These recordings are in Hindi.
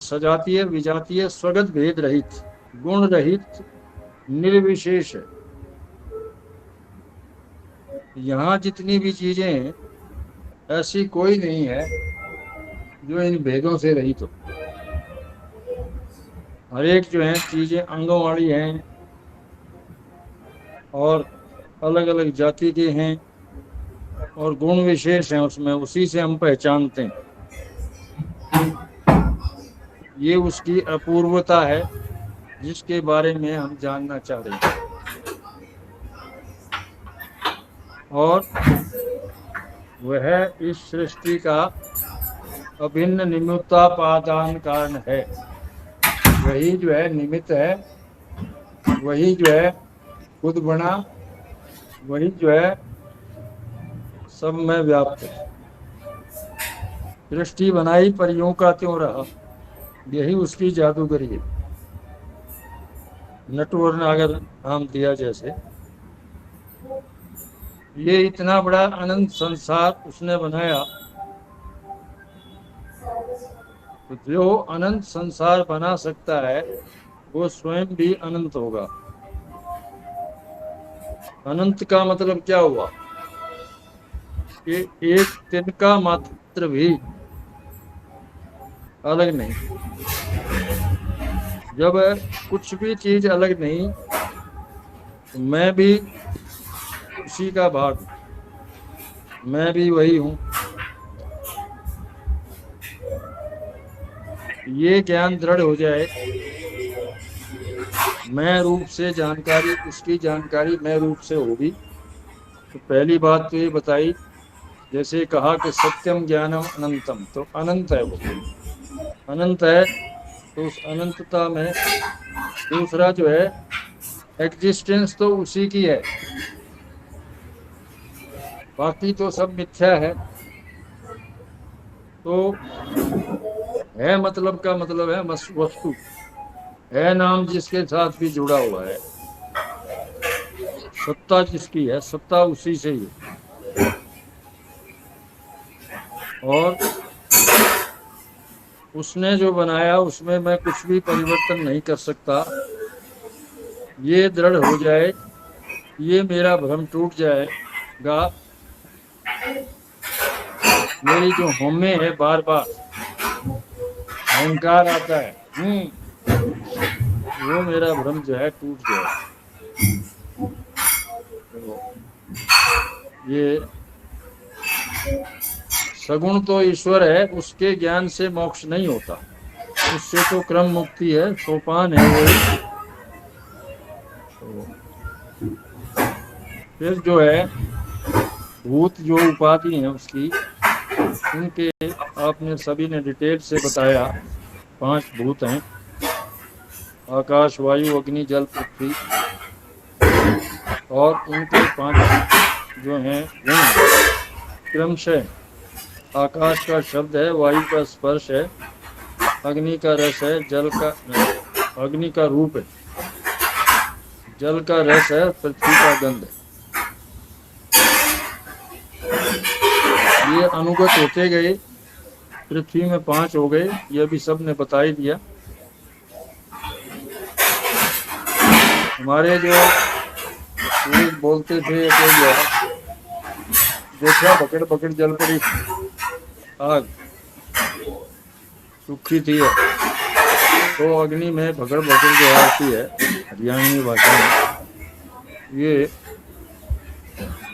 सजातीय विजातीय स्वगत भेद रहित, गुण रहित, निर्विशेष है। यहाँ जितनी भी चीजें हैं, ऐसी कोई नहीं है जो इन भेदों से रहित हो। हर एक जो है चीजें अंगों वाली हैं और अलग अलग जाति के हैं और गुण विशेष हैं उसमें, उसी से हम पहचानते हैं। ये उसकी अपूर्वता है जिसके बारे में हम जानना चाह रहे हैं। और वह इस सृष्टि का अभिन्न निमित्तापादान कारण है। वही जो है निमित्त है, वही जो है खुद बना, वही जो है सब में व्याप्त है। सृष्टि बनाई पर यूं का त्यों रहा, यही उसकी जादूगरी है। नटवर ने अगर नाम दिया जैसे, ये इतना बड़ा अनंत संसार उसने बनाया, तो जो अनंत संसार बना सकता है वो स्वयं भी अनंत होगा। अनंत का मतलब क्या हुआ कि एक तिनका मात्र भी अलग नहीं। जब कुछ भी चीज अलग नहीं, तो मैं भी उसी का भाग हूं, मैं भी वही हूं। ये ज्ञान दृढ़ हो जाए, मैं रूप से जानकारी, उसकी जानकारी मैं रूप से होगी। तो पहली बात तो ये बताई, जैसे कहा कि सत्यम ज्ञानम अनंतम, तो अनंत है वो, अनंत है। तो उस अनंतता में दूसरा जो है एग्जिस्टेंस तो उसी की है, बाकी तो सब मिथ्या है। तो है मतलब का मतलब है वस्तु, है नाम जिसके साथ भी जुड़ा हुआ है। सत्ता जिसकी है, सत्ता उसी से ही है। और उसने जो बनाया उसमें मैं कुछ भी परिवर्तन नहीं कर सकता। ये दृढ़ हो जाए, ये मेरा भ्रम टूट जाएगा। मेरी जो हमें है, बार बार अहंकार आता है, वो मेरा भ्रम जो है टूट जाए। तो ये सगुण तो ईश्वर है, उसके ज्ञान से मोक्ष नहीं होता, उससे तो क्रम मुक्ति है, सोपान है वो। तो फिर जो है भूत जो उपाधि है उसकी, उनके आपने सभी ने डिटेल से बताया। 5 भूत हैं, आकाश, वायु, अग्नि, जल, पृथ्वी। और उनके 5 जो हैं गुण क्रमशः, आकाश का शब्द है, वायु का स्पर्श है, अग्नि का रस है, जल का, अग्नि का रूप है, जल का रस है, पृथ्वी का गंध है। ये अनुगत होते गए, पृथ्वी में 5 हो गए, ये भी सब ने बता ही दिया। हमारे जो बोलते थे तो देखा बकेट बकेट जल पड़ी, आग सूखी थी, तो अग्नि में भगड़ भगड़ जो आती है हरियाणवी भाषा में। ये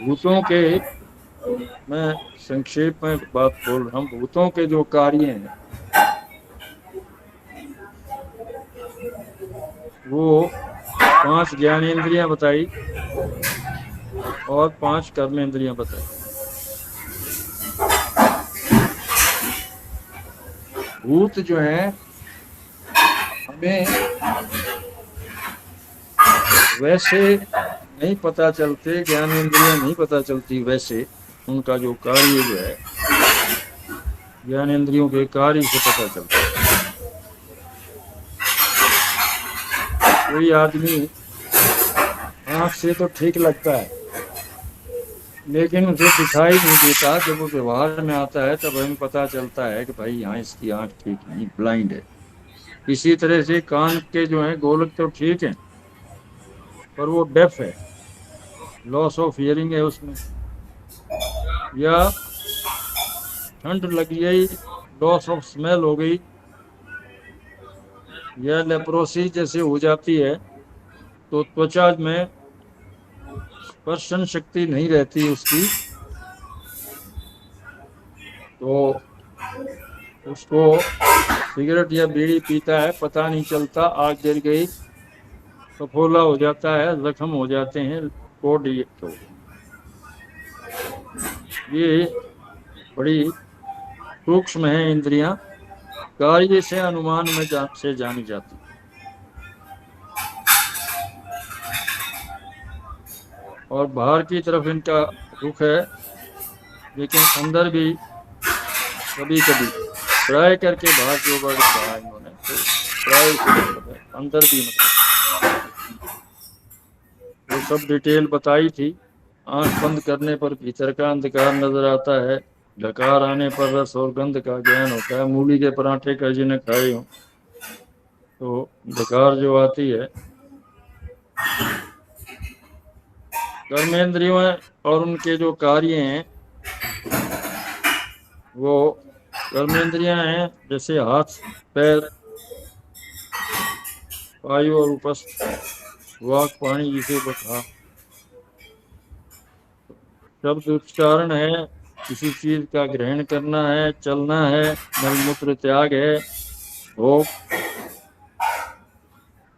भूतों के, मैं संक्षेप में बात बोल रहा हूँ, भूतों के जो कार्य हैं वो 5 ज्ञानेंद्रियां बताई और 5 कर्मेंद्रियां बताई। भूत जो है हमें वैसे नहीं पता चलते, ज्ञानेंद्रियां नहीं पता चलती वैसे, उनका जो कार्य जो है ज्ञानेंद्रियों के कार्य से पता चलता है। कोई आदमी आंख से तो ठीक लगता है, लेकिन उसे दिखाई नहीं देता। जब वो व्यवहार में आता है तब हमें पता चलता है कि भाई यहाँ इसकी आंख ठीक नहीं, ब्लाइंड है। इसी तरह से कान के जो है गोलक तो ठीक है, पर वो डेफ है, लॉस ऑफ हियरिंग है उसमें, या ठंड लग गई, लॉस ऑफ स्मेल हो गई, या लेप्रोसी जैसे हो जाती है, तो त्वचा में स्पर्शन शक्ति नहीं रहती उसकी, तो उसको सिगरेट या बीड़ी पीता है, पता नहीं चलता, आग जल गई, फफोला हो जाता है, जख्म हो जाते हैं, कोड रिएक्ट हो गए। ये बड़ी सूक्ष्म है इंद्रियां, कार्य से अनुमान में से जानी जाती। और बाहर की तरफ इनका रुख है, लेकिन अंदर भी कभी कभी ट्राई करके बाहर जो वर्ड कहा इन्होंने, तो ट्राई मतलब है अंदर भी, मतलब वो सब डिटेल बताई थी। आंख बंद करने पर भीतर का अंधकार नजर आता है, ढकार आने पर रस और गंध का ज्ञान होता है। मूली के पराठे का जिन्हें खाए हो तो ढकार जो आती है, कर्मेंद्रियों और उनके जो कार्य हैं, वो कर्मेंद्रियां हैं जैसे हाथ, पैर, वायु और उपस्थ, वाक, पानी जिसे कहा, शब्द उच्चारण है, किसी चीज का ग्रहण करना है, चलना है, मलमूत्र त्याग है, भोग,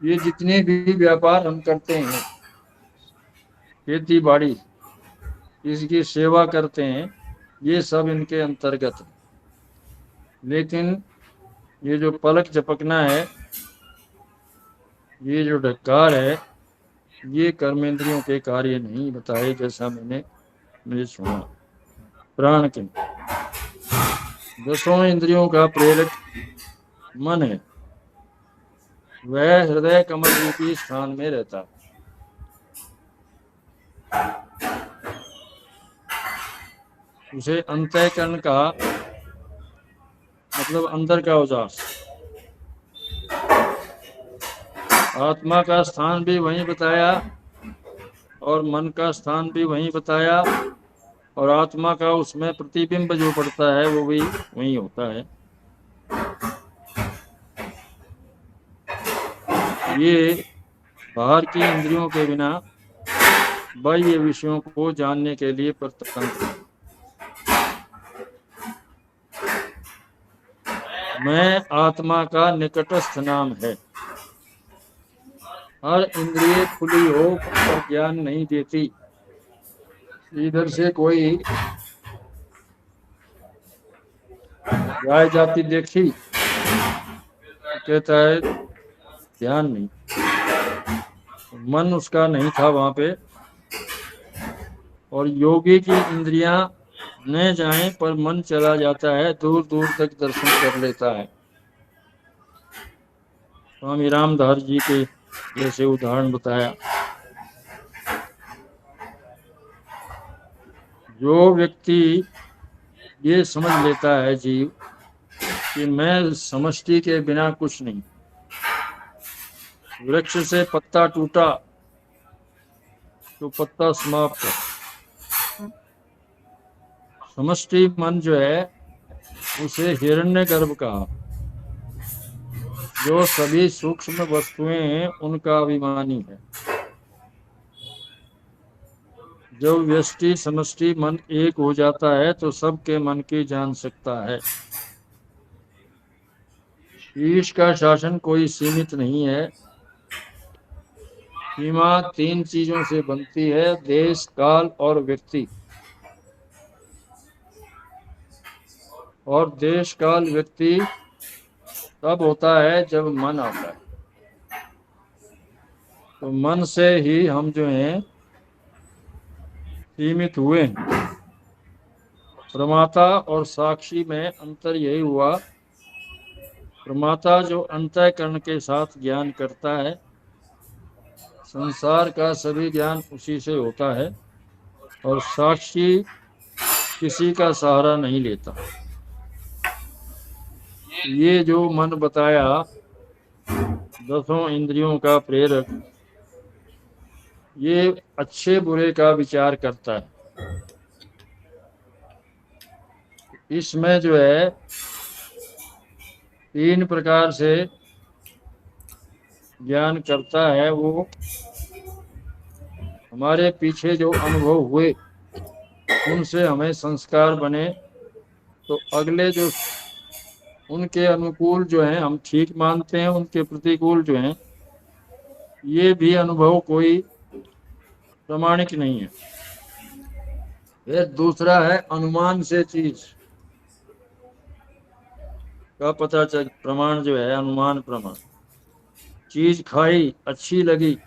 ये जितने भी व्यापार हम करते हैं, खेती बाड़ी, इसकी सेवा करते हैं, ये सब इनके अंतर्गत है। लेकिन ये जो पलक झपकना है, ये जो ढक्कार है, ये कर्मेंद्रियों के कार्य नहीं बताए, जैसा मैंने सुना। प्राण के 10 इंद्रियों का प्रेरक मन है, वह हृदय कमल रूपी स्थान में रहता है। उसे अंतःकरण का मतलब अंदर का औजार, आत्मा का स्थान भी वहीं बताया और मन का स्थान भी वहीं बताया, और आत्मा का उसमें प्रतिबिंब जो पड़ता है वो भी वहीं होता है। ये बाहर की इंद्रियों के बिना बाह्य विषयों को जानने के लिए प्रतंत्र। मैं आत्मा का निकटस्थ नाम है। हर इंद्रिय खुली हो पर ज्ञान नहीं देती। इधर से कोई गाय जाती देखी, कहता है ध्यान नहीं, मन उसका नहीं था वहां पे। और योगी की इंद्रियां न जाएं पर मन चला जाता है, दूर दूर तक दर्शन कर लेता है। स्वामी रामदास जी के जैसे उदाहरण बताया। जो व्यक्ति ये समझ लेता है जीव कि मैं समष्टि के बिना कुछ नहीं, वृक्ष से पत्ता टूटा तो पत्ता समाप्त है। समष्टि मन जो है उसे हिरण्यगर्भ कहा, जो सभी सूक्ष्म वस्तुएं हैं उनका अभिमानी है। जब व्यष्टि समष्टि मन एक हो जाता है तो सबके मन की जान सकता है। ईश का शासन कोई सीमित नहीं है। सीमा 3 चीजों से बनती है, देश, काल और व्यक्ति। और देश, काल, व्यक्ति तब होता है जब मन आता है। तो मन से ही हम जो हैं सीमित हुए हैं। प्रमाता और साक्षी में अंतर यही हुआ, प्रमाता जो अंतःकरण के साथ ज्ञान करता है, संसार का सभी ज्ञान उसी से होता है, और साक्षी किसी का सहारा नहीं लेता। ये जो मन बताया दसों इंद्रियों का प्रेरक, ये अच्छे बुरे का विचार करता है। इसमें जो है तीन प्रकार से ज्ञान करता है। वो हमारे पीछे जो अनुभव हुए उनसे हमें संस्कार बने, तो अगले जो उनके अनुकूल जो हैं हम ठीक मानते हैं, उनके प्रतिकूल जो हैं ये भी अनुभव कोई प्रमाणिक नहीं है। फिर दूसरा है अनुमान से चीज का पता चल, प्रमाण जो है अनुमान प्रमाण। चीज खाई अच्छी लगी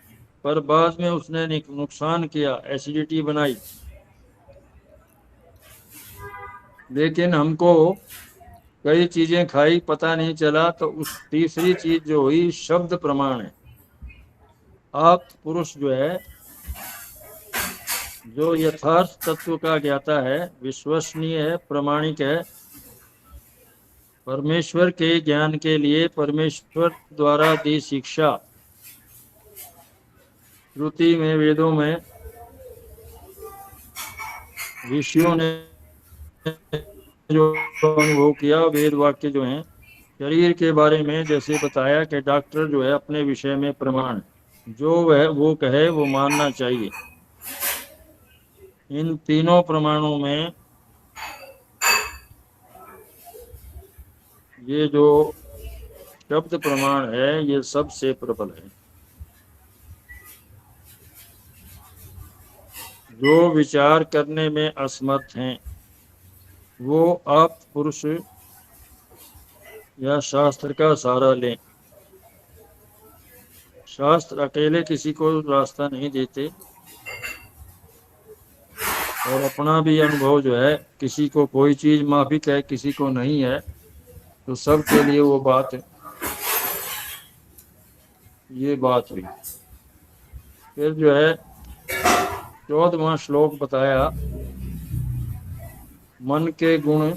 पर बाद में उसने नुकसान किया, एसिडिटी बनाई, लेकिन हमको कई चीजें खाई पता नहीं चला, तो उस तीसरी चीज जो हुई शब्द प्रमाण है। आप पुरुष जो है जो यथार्थ तत्व का ज्ञाता है, विश्वसनीय है, प्रमाणिक है, परमेश्वर के ज्ञान के लिए परमेश्वर द्वारा दी शिक्षा, श्रुति में, वेदों में, ऋषियों ने जो अनुभव किया, वेद वाक्य जो हैं, शरीर के बारे में जैसे बताया कि डॉक्टर जो है अपने विषय में प्रमाण, जो वह वो कहे वो मानना चाहिए। इन तीनों प्रमाणों में ये जो शब्द प्रमाण है ये सबसे प्रबल है। जो विचार करने में असमर्थ हैं वो आप पुरुष या शास्त्र का सहारा लें। शास्त्र अकेले किसी को रास्ता नहीं देते, और अपना भी अनुभव जो है, किसी को कोई चीज माफिक है किसी को नहीं है, तो सबके लिए वो बात है। ये बात हुई। फिर जो है 14वां श्लोक बताया मन के गुण,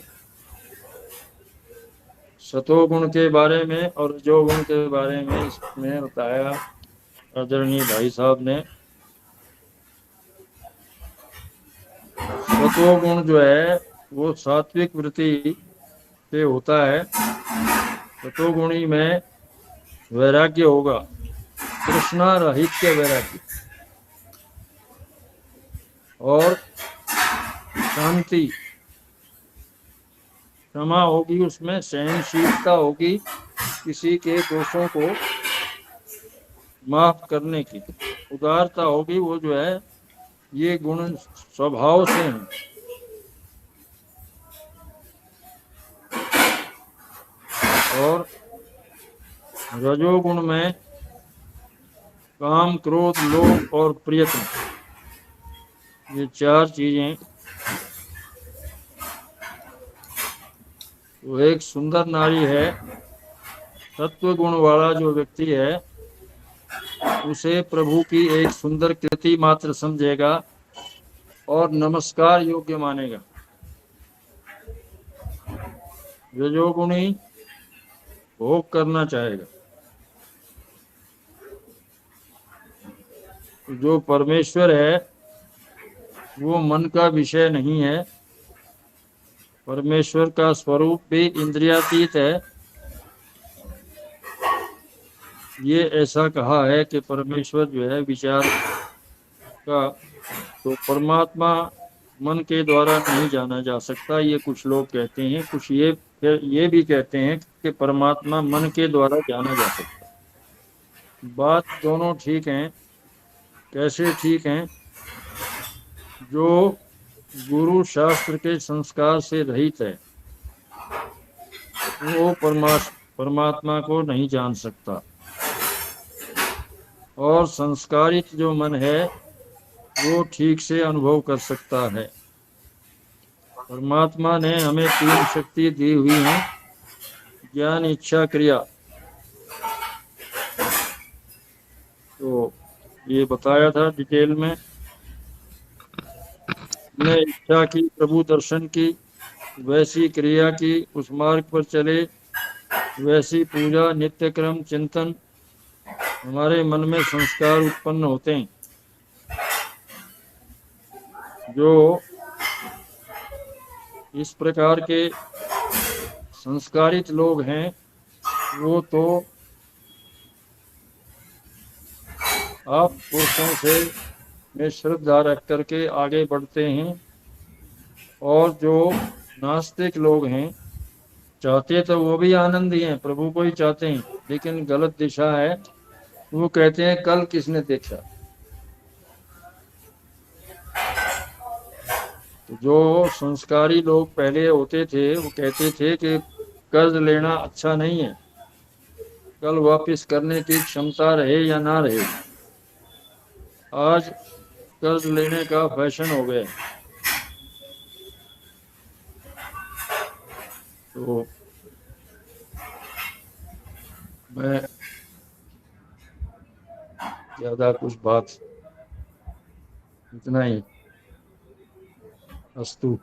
सतोगुण के बारे में और रजोगुण के बारे में इसमें बताया आदरणीय भाई साहब ने। सतोगुण जो है वो सात्विक वृत्ति से होता है। सतोगुणी में वैराग्य होगा, तृष्णा रहित वैराग्य, और शांति, क्षमा होगी, उसमें सहनशीलता होगी, किसी के दोषों को माफ करने की उदारता होगी। वो जो है ये गुण स्वभाव से हैं। और रजोगुण में काम, क्रोध, लोभ और प्रयत्न, ये चार चीजें। वो एक सुंदर नारी है, तत्व गुण वाला जो व्यक्ति है उसे प्रभु की एक सुंदर कृति मात्र समझेगा और नमस्कार योग्य मानेगा। रजोगुणी भोग करना चाहेगा। जो परमेश्वर है वो मन का विषय नहीं है। परमेश्वर का स्वरूप भी इंद्रियातीत है। ये ऐसा कहा है कि परमेश्वर जो है विचार का, तो परमात्मा मन के द्वारा नहीं जाना जा सकता, ये कुछ लोग कहते हैं। कुछ ये भी कहते हैं कि परमात्मा मन के द्वारा जाना जा सकता है। बात दोनों ठीक हैं। कैसे ठीक हैं? जो गुरु शास्त्र के संस्कार से रहित है वो परमात्मा को नहीं जान सकता, और संस्कारित जो मन है वो ठीक से अनुभव कर सकता है। परमात्मा ने हमें तीन शक्ति दी हुई है, ज्ञान, इच्छा, क्रिया। तो ये बताया था डिटेल में। ने इच्छा की, प्रभु दर्शन की, वैसी क्रिया की, उस मार्ग पर चले वैसी पूजा, नित्य क्रम, चिंतन, हमारे मन में संस्कार उत्पन्न होते हैं। जो इस प्रकार के संस्कारित लोग हैं वो तो आप पुरुषों से में श्रद्धा रख करके आगे बढ़ते हैं। और जो नास्तिक लोग हैं, चाहते तो वो भी आनंद ही हैं, प्रभु को ही चाहते हैं, लेकिन गलत दिशा है। वो कहते हैं कल किसने देखा। तो जो संस्कारी लोग पहले होते थे वो कहते थे कि कर्ज लेना अच्छा नहीं है, कल वापस करने की क्षमता रहे या ना रहे। आज कर्ज लेने का फैशन हो गया। तो मैं ज्यादा कुछ बात, इतना ही। अस्तु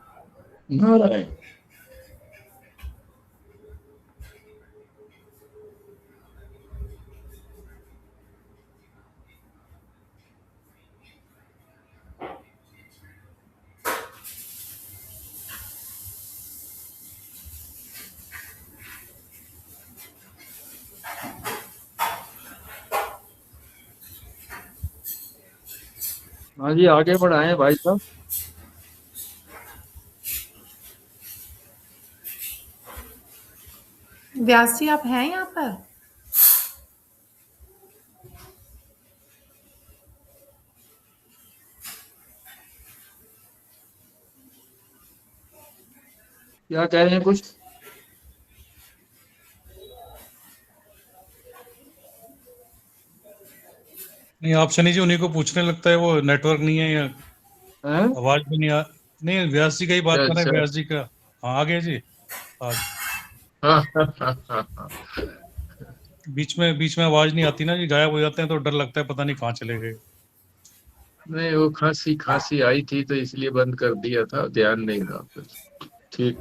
नारायण। हाँ जी, आगे बढ़ाएं भाई साहब। व्यास जी आप हैं यहाँ पर? क्या कह रहे हैं कुछ? नहीं, आप शनि जी उन्हीं को पूछने लगता है, वो नेटवर्क नहीं है या आवाज भी नहीं आ। नहीं, व्यास जी का ही बात कर रहे हैं, व्यास जी का। हाँ आ गए जी आज। बीच में आवाज नहीं आती ना जी, गायब हो जाते हैं तो डर लगता है पता नहीं कहाँ चले गए। नहीं, वो खांसी आई थी तो इसलिए बंद कर दिया था, ध्यान नहीं रहा फिर। ठीक।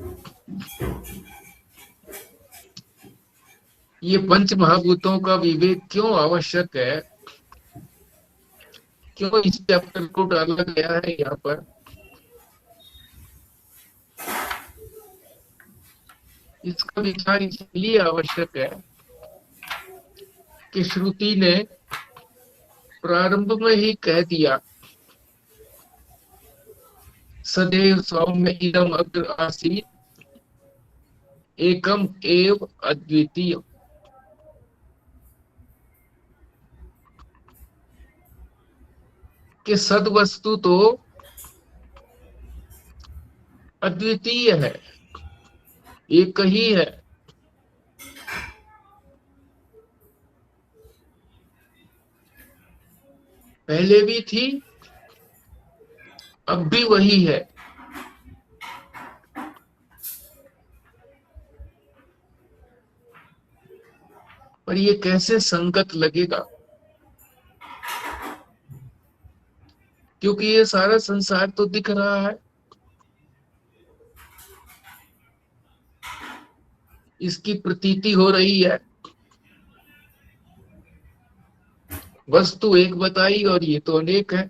ये पंच महाभूतों का विवेक क्यों आवश्यक है, क्यों इस चैप्टर को डाला गया है यहाँ पर? इसका विचार इसलिए आवश्यक है कि श्रुति ने प्रारंभ में ही कह दिया, सदैव सौम्य इदम अग्र आसीत् एकम एव अद्वितीय। कि सद वस्तु तो अद्वितीय है, एक ही है। पहले भी थी, अब भी वही है। पर ये कैसे संगत लगेगा, क्योंकि ये सारा संसार तो दिख रहा है, इसकी प्रतीति हो रही है। वस्तु एक बताई और ये तो अनेक है।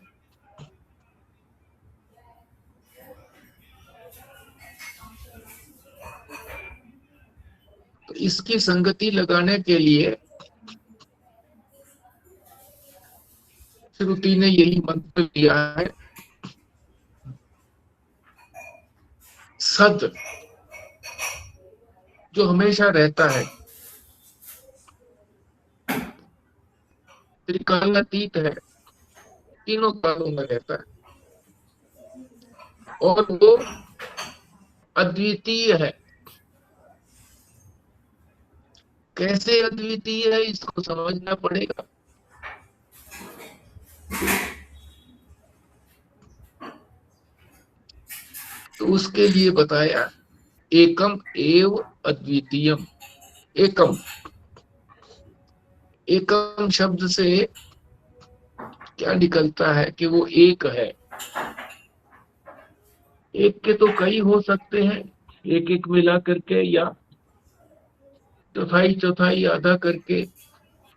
तो इसकी संगति लगाने के लिए श्रुति ने यही मंत्र दिया है, सद जो हमेशा रहता है, त्रिकालातीत है, तीनों कालों में रहता है, और वो अद्वितीय है। कैसे अद्वितीय है इसको समझना पड़ेगा। तो उसके लिए बताया एकम एव अद्वितीयम। एकम, एकम शब्द से क्या निकलता है कि वो एक है। एक के तो कई हो सकते हैं, एक एक मिला करके, या चौथाई चौथाई आधा करके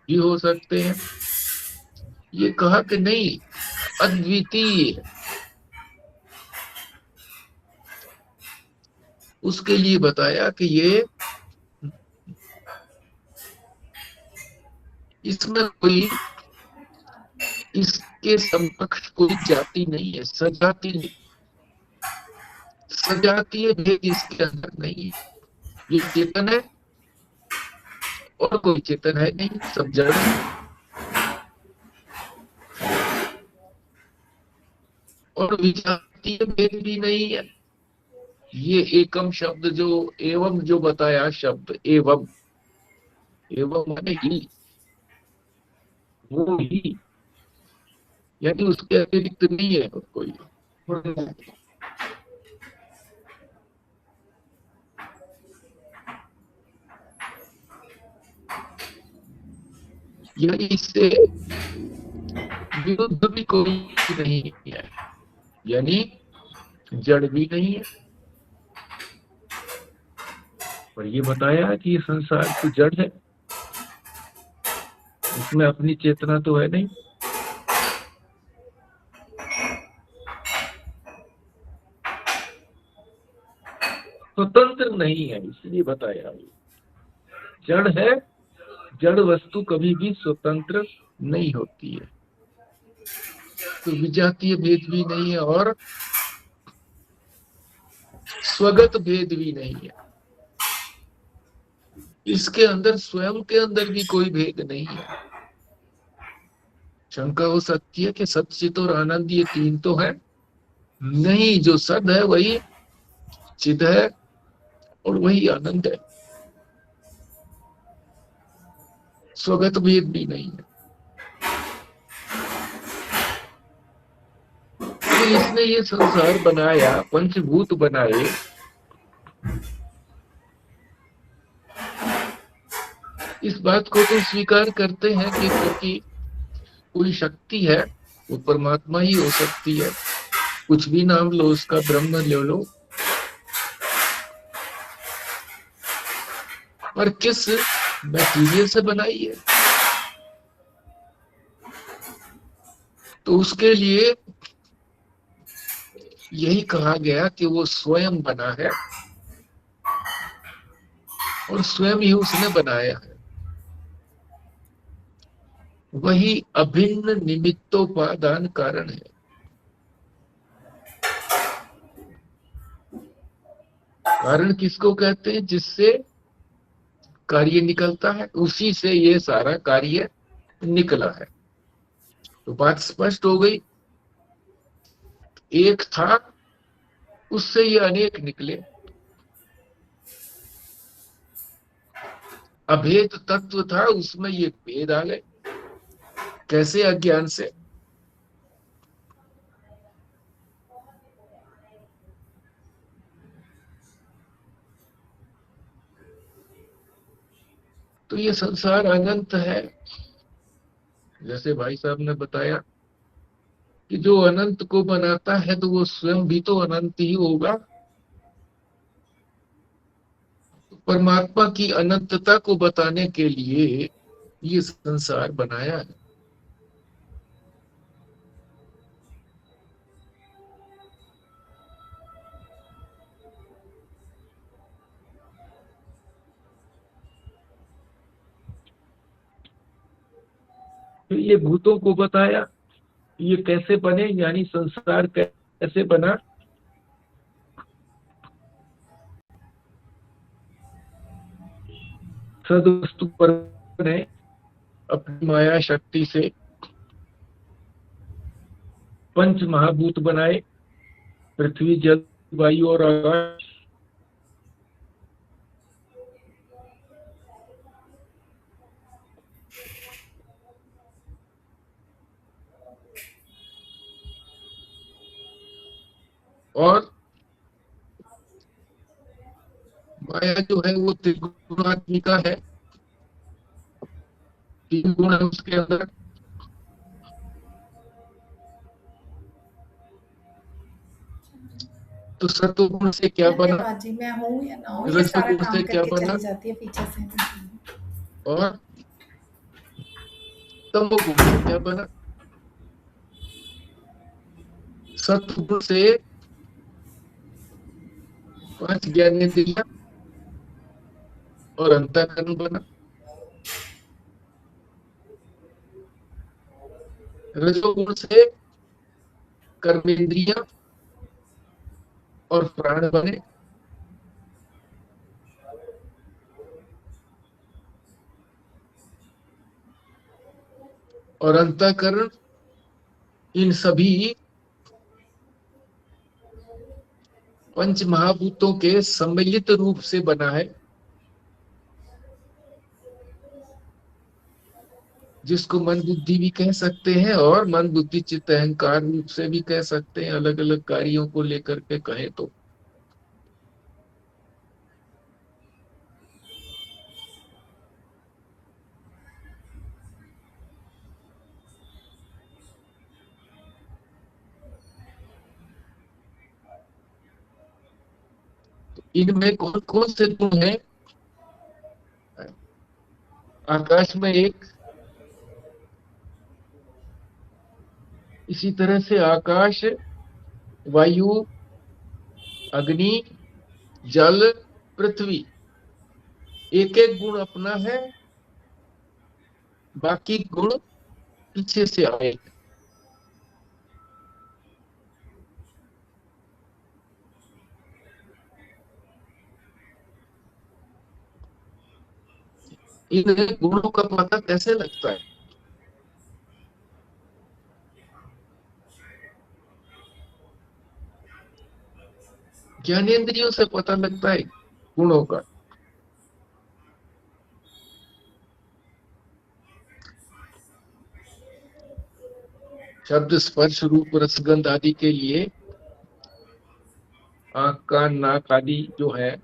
भी हो सकते हैं। ये कहा कि नहीं, अद्वितीय है। उसके लिए बताया कि ये इसमें कोई इसके समकक्ष कोई जाति नहीं है, सजाति नहीं, सजातीय भेद इसके अंदर नहीं है। ये चेतन है और कोई चेतन है नहीं, सब जड़ है। और विजातीय भेद भी नहीं है। ये एकम शब्द जो एवं जो बताया शब्द एवं, एवं माने ही, वो ही, यानी उसके अतिरिक्त नहीं है कोई। यानी इससे विरुद्ध भी कोई नहीं है, यानी जड़ भी नहीं है। और ये बताया कि ये संसार तो जड़ है, इसमें अपनी चेतना तो है नहीं। स्वतंत्र नहीं है, इसलिए बताया। जड़ है, जड़ वस्तु कभी भी स्वतंत्र नहीं होती है। तो विजातीय भेद भी नहीं है और स्वगत भेद भी नहीं है। इसके अंदर स्वयं के अंदर भी कोई भेद नहीं है। शंका हो सकती है कि सच्चित और आनंद ये तीन तो है नहीं, जो सद है वही चिद है और वही आनंद है, स्वगत भेद भी नहीं है। तो इसने ये संसार बनाया, पंचभूत बनाए, इस बात को तो स्वीकार करते हैं कि क्योंकि कोई शक्ति है, वो परमात्मा ही हो सकती है। कुछ भी नाम लो उसका, ब्रह्म ले लो, पर किस मटीरियल से बनाई है? तो उसके लिए यही कहा गया कि वो स्वयं बना है और स्वयं ही उसने बनाया है। वही अभिन्न निमित्तोपादान कारण है। कारण किसको कहते हैं? जिससे कार्य निकलता है, उसी से ये सारा कार्य निकला है। तो बात स्पष्ट हो गई। एक था, उससे ये अनेक निकले। अभेद तत्व था, उसमें ये भेद आ गए। कैसे? अज्ञान से। तो ये संसार अनंत है। जैसे भाई साहब ने बताया कि जो अनंत को बनाता है तो वो स्वयं भी तो अनंत ही होगा। परमात्मा की अनंतता को बताने के लिए ये संसार बनाया है। तो ये भूतों को बताया ये कैसे बने, यानी संसार कैसे बना। सदवस्तु पर ने अपनी माया शक्ति से पंच महाभूत बनाए, पृथ्वी, जल, वायु और आकाश। और माया जो है वो त्रिगुणात्मिका है, तीन गुण है उसके अंदर। तो सत्वगुण से क्या बना? जी मैं हूँ या ना हूँ, ये रजोगुण सारा काम से क्या करके बना? चली जाती है पीछे से। और तमोगुण से क्या बना? सत्वगुण से 5 ज्ञानेंद्रियां और अंतःकरण बना। रजोगुण से कर्मेंद्रियां और प्राण बने। और अंतःकरण इन सभी पंच महाभूतों के सम्मिलित रूप से बना है, जिसको मन बुद्धि भी कह सकते हैं और मन बुद्धि चित्त अहंकार रूप से भी कह सकते हैं, अलग अलग कार्यों को लेकर के कहे तो। इनमें कौन कौन से गुण हैं? आकाश में एक, इसी तरह से आकाश, वायु, अग्नि, जल, पृथ्वी, एक एक गुण अपना है, बाकी गुण पीछे से आए। इन गुणों का पता कैसे लगता है? ज्ञानेंद्रियों से पता लगता है गुणों का। शब्द स्पर्श रूप रसगंध आदि के लिए आंख कान नाक आदि जो है,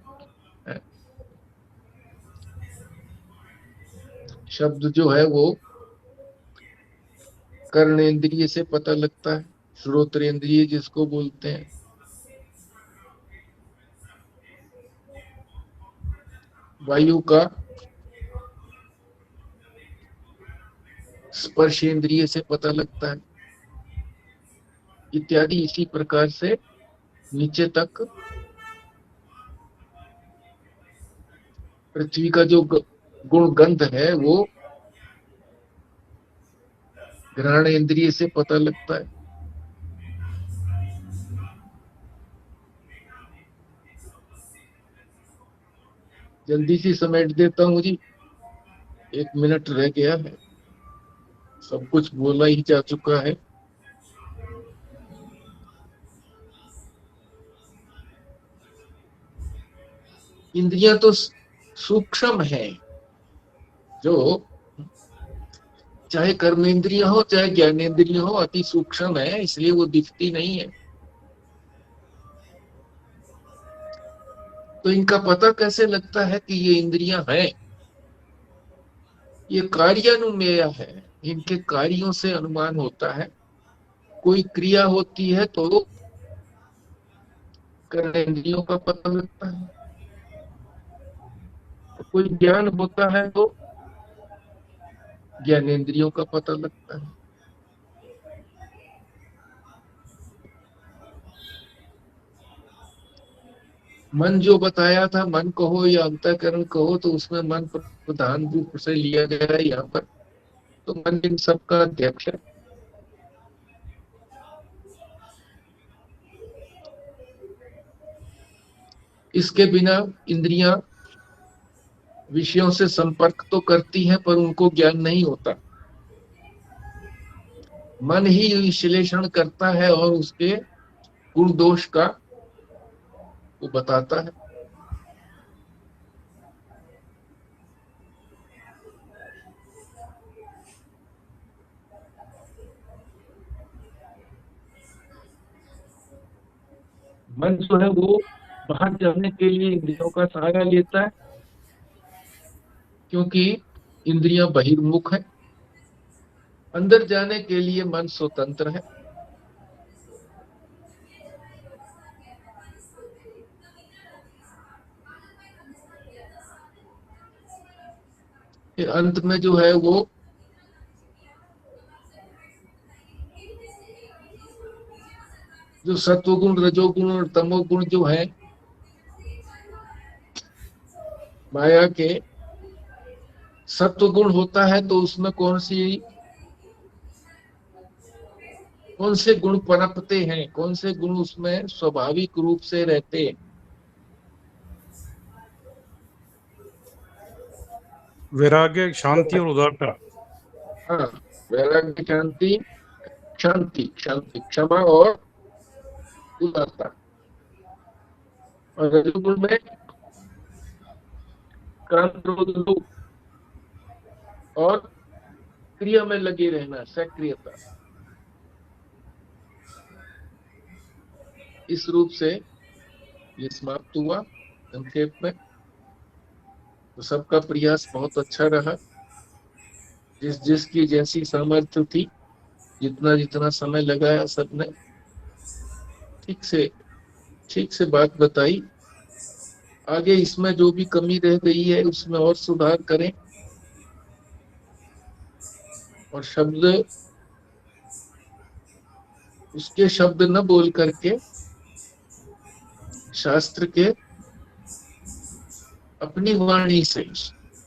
शब्द जो है वो कर्णेंद्रिय से पता लगता है, श्रोत्रेंद्रिय जिसको बोलते हैं। वायु का स्पर्शेंद्रिय से पता लगता है, इत्यादि। इसी प्रकार से नीचे तक पृथ्वी का जो गुण गंध है वो घ्राण इंद्रिय से पता लगता है। जल्दी से समेट देता हूं जी, 1 मिनट रह गया है, सब कुछ बोला ही जा चुका है। इंद्रियां तो सूक्ष्म है, जो चाहे कर्मेंद्रियां हो चाहे ज्ञानेंद्रियां हो, अति सूक्ष्म है, इसलिए वो दिखती नहीं है। तो इनका पता कैसे लगता है कि ये इंद्रियां हैं? ये कार्यानुमेय है, इनके कार्यों से अनुमान होता है। कोई क्रिया होती है तो कर्मेंद्रियों का पता लगता है, कोई ज्ञान होता है तो ज्ञानेंद्रियों का पता लगता है। मन जो बताया था, मन कहो या अंतःकरण कहो, तो उसमें मन प्रधान रूप से लिया गया है यहाँ पर। तो मन इन सबका अध्यक्ष है। इसके बिना इंद्रियां विषयों से संपर्क तो करती हैं पर उनको ज्ञान नहीं होता। मन ही विश्लेषण करता है और उसके गुण दोष का वो बताता है। मन जो है वो बाहर जाने के लिए इंद्रियों का सहारा लेता है, क्योंकि इंद्रियां बहिर्मुख है। अंदर जाने के लिए मन स्वतंत्र है। फिर अंत में जो है वो जो सत्वगुण, रजोगुण और तमोगुण जो है माया के, सत्वगुण होता है तो उसमें कौन से गुण पनपते हैं, कौन से गुण उसमें स्वाभाविक रूप से रहते हैं? वैराग्य, शांति और उदारता। हाँ, वैराग्य, शांति, शांति शांति क्षमा और उदारता। और रजोगुण में काम, क्रोध, लोभ और क्रिया में लगे रहना, सक्रियता। इस रूप से ये समाप्त हुआ संक्षेप में। तो सबका प्रयास बहुत अच्छा रहा, जिसकी जैसी सामर्थ्य थी, जितना जितना समय लगाया सबने ठीक से बात बताई। आगे इसमें जो भी कमी रह गई है उसमें और सुधार करें, और उसके शब्द न बोल करके शास्त्र के अपनी वाणी से,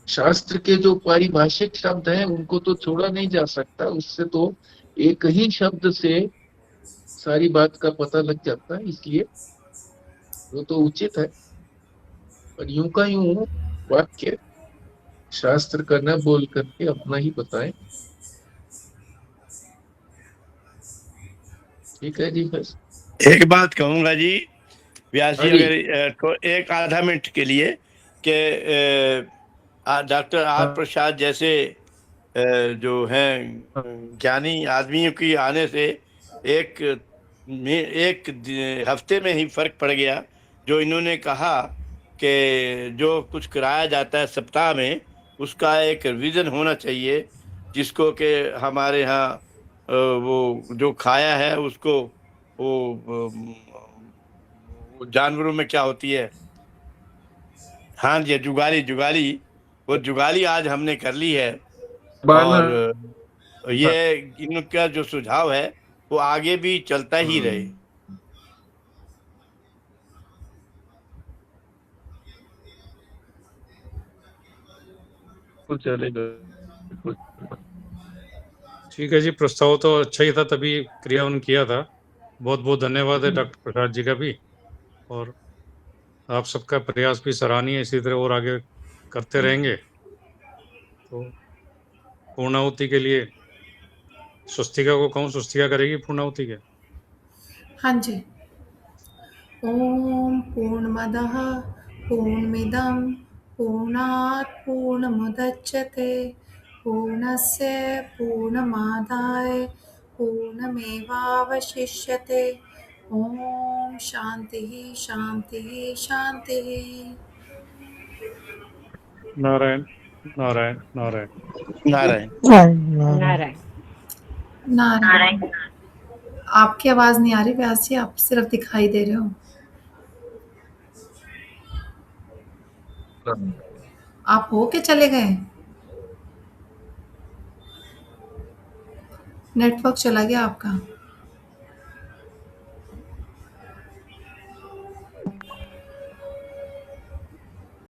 शास्त्र के जो पारिभाषिक शब्द हैं उनको तो छोड़ा नहीं जा सकता, उससे तो एक ही शब्द से सारी बात का पता लग जाता है, इसलिए वो तो उचित है। पर यूं का यूं वाक्य शास्त्र का न बोल करके अपना ही बताएं। ठीक है जी। बस एक बात कहूंगा जी, व्यास जी, हाँ जी। अगर तो एक आधा मिनट के लिए कि डॉक्टर आर प्रसाद जैसे जो हैं ज्ञानी आदमियों की आने से एक हफ्ते में ही फर्क पड़ गया। जो इन्होंने कहा कि जो कुछ कराया जाता है सप्ताह में, उसका एक रिवीजन होना चाहिए, जिसको कि हमारे यहाँ वो जो खाया है उसको वो जानवरों में क्या होती है, हाँ जी, जुगाली, वो जुगाली आज हमने कर ली है। और ये इनका जो सुझाव है वो आगे भी चलता ही रहे। चलेगा। ठीक है जी, प्रस्ताव तो अच्छा ही था, तभी क्रियान्वयन किया था। बहुत बहुत धन्यवाद है डॉक्टर प्रसाद जी का भी, और आप सबका प्रयास भी सराहनीय, इसी तरह और आगे करते रहेंगे। तो पूर्णाहुति के लिए स्वस्तिका को कहूँ, स्वस्तिका करेगी पूर्णाहुति के? हाँ जी। ओम पूर्णमदः पूर्णमिदं पूर्णात् पूर्णमुदच्यते पूर्णस्य पूर्णमादाय पूर्णमेवावशिष्यते। ओम शांतिः शांतिः शांतिः। नारायण नारायण नारायण नारायण नारायण। नारायण। आपकी आवाज नहीं आ रही व्यास जी, आप सिर्फ दिखाई दे रहे हो। आप हो के चले गए? नेटवर्क चला गया आपका।